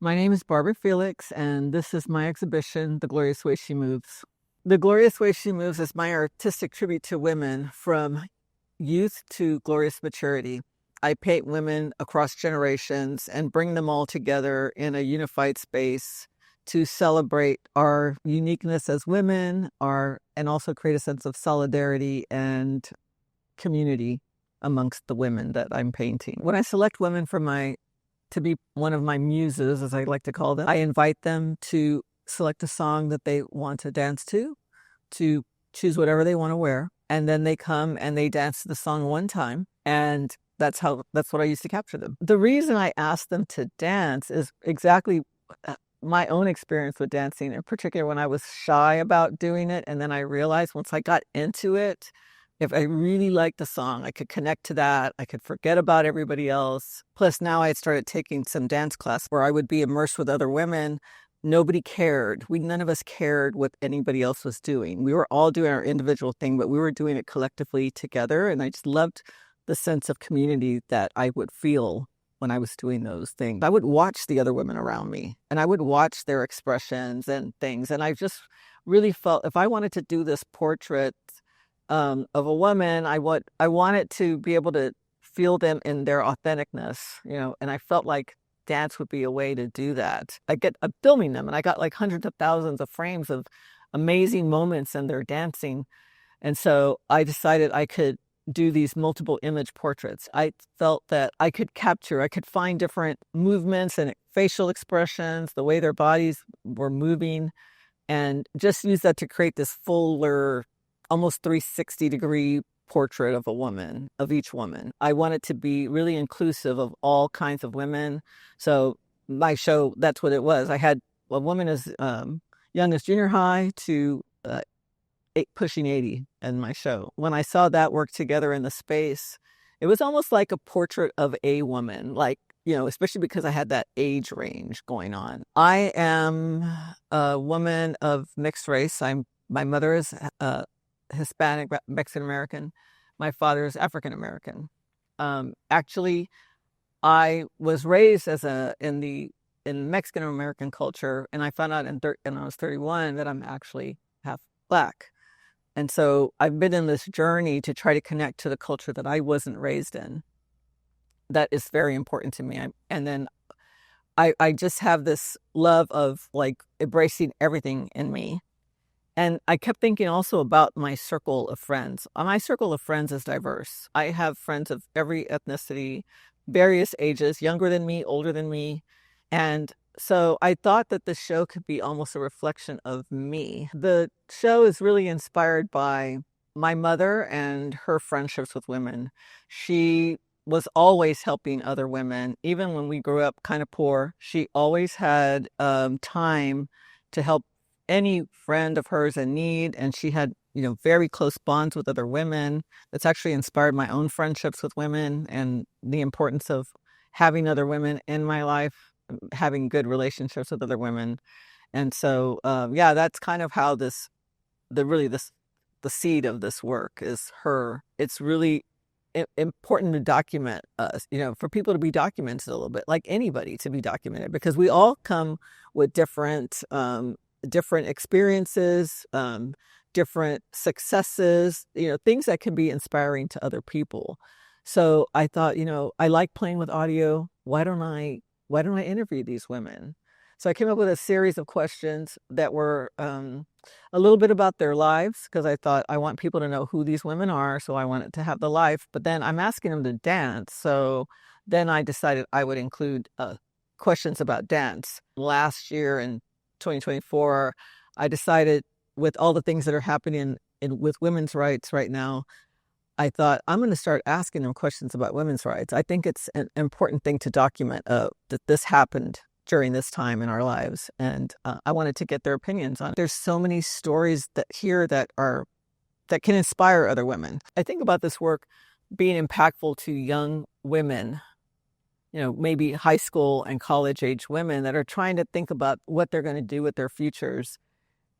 My name is Barbara Felix, and this is my exhibition, The Glorious Way She Moves. The Glorious Way She Moves is my artistic tribute to women from youth to glorious maturity. I paint women across generations and bring them all together in a unified space to celebrate our uniqueness as women, and also create a sense of solidarity and community amongst the women that I'm painting. When I select women to be one of my muses, as I like to call them, I invite them to select a song that they want to dance to choose whatever they want to wear. And then they come and they dance to the song one time. And that's what I use to capture them. The reason I ask them to dance is exactly my own experience with dancing, in particular when I was shy about doing it. And then I realized once I got into it, if I really liked the song, I could connect to that. I could forget about everybody else. Plus, now I had started taking some dance class where I would be immersed with other women. Nobody cared. None of us cared what anybody else was doing. We were all doing our individual thing, but we were doing it collectively together. And I just loved the sense of community that I would feel when I was doing those things. I would watch the other women around me and I would watch their expressions and things. And I just really felt if I wanted to do this portrait of a woman, I wanted to be able to feel them in their authenticness, and I felt like dance would be a way to do that. I'm filming them and I got like hundreds of thousands of frames of amazing moments in their dancing. And so I decided I could do these multiple image portraits. I felt that I could find different movements and facial expressions, the way their bodies were moving, and just use that to create this fuller, almost 360-degree portrait of each woman. I want it to be really inclusive of all kinds of women. So my show, that's what it was. I had a woman as young as junior high to pushing 80 in my show. When I saw that work together in the space, it was almost like a portrait of a woman, especially because I had that age range going on. I am a woman of mixed race. My mother is Hispanic, Mexican American. My father is African American. Actually, I was raised in Mexican American culture, and I found out when I was 31 that I'm actually half Black. And so I've been in this journey to try to connect to the culture that I wasn't raised in. That is very important to me. And then I just have this love of embracing everything in me. And I kept thinking also about my circle of friends. My circle of friends is diverse. I have friends of every ethnicity, various ages, younger than me, older than me. And so I thought that the show could be almost a reflection of me. The show is really inspired by my mother and her friendships with women. She was always helping other women. Even when we grew up kind of poor, she always had time to help any friend of hers in need. And she had, very close bonds with other women. That's actually inspired my own friendships with women and the importance of having other women in my life, having good relationships with other women. And so, that's kind of how the seed of this work is her. It's really important to document us, for people to be documented a little bit, like anybody to be documented, because we all come with different experiences, different successes, things that can be inspiring to other people. So I thought, I like playing with audio. Why don't I interview these women? So I came up with a series of questions that were a little bit about their lives, because I thought I want people to know who these women are. So I wanted to have the life, but then I'm asking them to dance. So then I decided I would include questions about dance. Last year in 2024, I decided, with all the things that are happening with women's rights right now, I thought I'm going to start asking them questions about women's rights. I think it's an important thing to document that this happened during this time in our lives. And I wanted to get their opinions on it. There's so many stories that can inspire other women. I think about this work being impactful to young women, maybe high school and college age women that are trying to think about what they're going to do with their futures.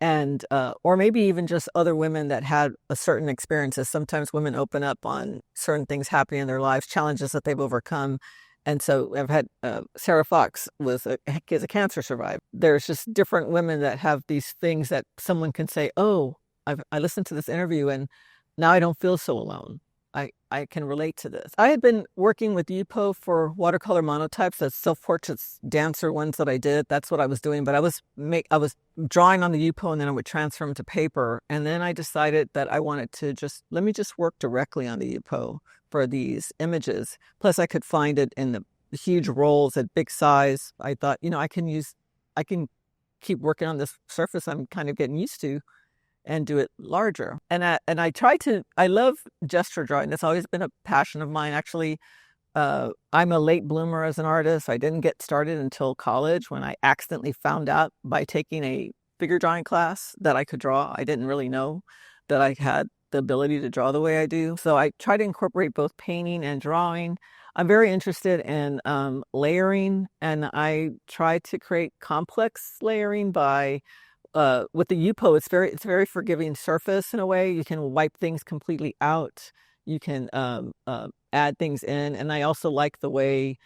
And, or maybe even just other women that had a certain experiences. Sometimes women open up on certain things happening in their lives, challenges that they've overcome. And so I've had Sarah Fox is a cancer survivor. There's just different women that have these things that someone can say, oh, I listened to this interview and now I don't feel so alone. I can relate to this. I had been working with Yupo for watercolor monotypes, that's self-portraits, dancer ones that I did. That's what I was doing. But I was drawing on the Yupo and then I would transfer them to paper. And then I decided that I wanted to let me just work directly on the Yupo for these images. Plus I could find it in the huge rolls at big size. I thought, I can keep working on this surface I'm kind of getting used to and do it larger. And I love gesture drawing. That's always been a passion of mine. Actually, I'm a late bloomer as an artist. I didn't get started until college when I accidentally found out by taking a figure drawing class that I could draw. I didn't really know that I had the ability to draw the way I do. So I try to incorporate both painting and drawing. I'm very interested in layering, and I try to create complex layering by with the Yupo, it's very forgiving surface in a way. You can wipe things completely out. You can add things in, and I also like the way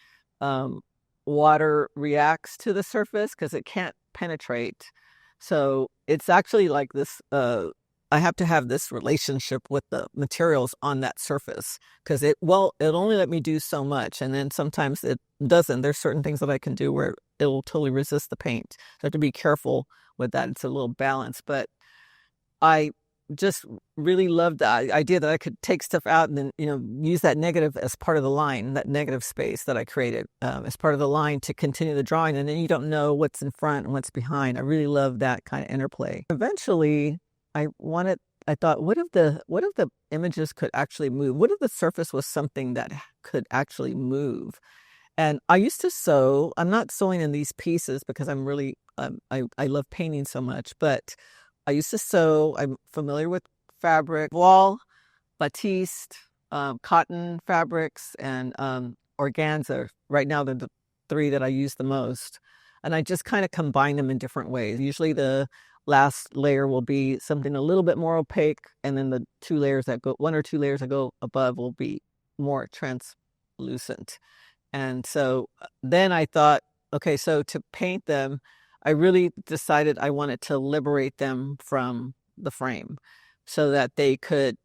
water reacts to the surface because it can't penetrate. So it's actually like this. I have to have this relationship with the materials on that surface because it only let me do so much, and then sometimes it doesn't. There's certain things that I can do where it will totally resist the paint. So I have to be careful with that. It's a little balance, but I just really love the idea that I could take stuff out and then, use that negative as part of the line, that negative space that I created as part of the line to continue the drawing. And then you don't know what's in front and what's behind. I really love that kind of interplay. Eventually, I thought, what if the images could actually move? What if the surface was something that could actually move? And I used to sew. I'm not sewing in these pieces because I'm really, I love painting so much, but I used to sew. I'm familiar with fabric, voile, batiste, cotton fabrics, and organza. Right now, they're the three that I use the most. And I just kind of combine them in different ways. Usually the last layer will be something a little bit more opaque, and then the one or two layers that go above will be more translucent. And so then I thought, okay, so to paint them, I really decided I wanted to liberate them from the frame so that they could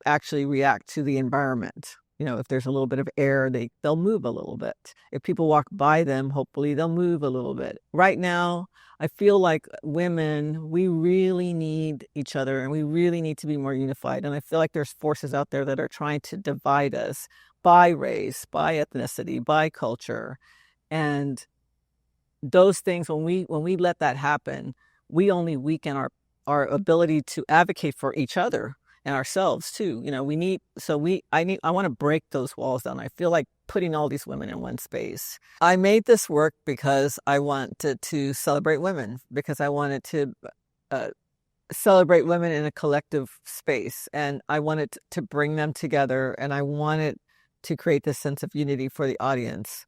actually react to the environment. If there's a little bit of air, they'll move a little bit. If people walk by them, hopefully they'll move a little bit. Right now, I feel like women, we really need each other and we really need to be more unified. And I feel like there's forces out there that are trying to divide us by race, by ethnicity, by culture. And those things, when we let that happen, we only weaken our ability to advocate for each other and ourselves too. I want to break those walls down. I feel like putting all these women in one space. I made this work because I wanted to celebrate women, because I wanted to celebrate women in a collective space. And I wanted to bring them together, and I wanted to create this sense of unity for the audience.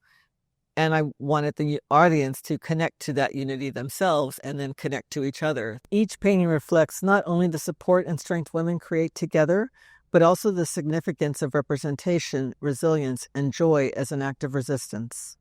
And I wanted the audience to connect to that unity themselves and then connect to each other. Each painting reflects not only the support and strength women create together, but also the significance of representation, resilience, and joy as an act of resistance.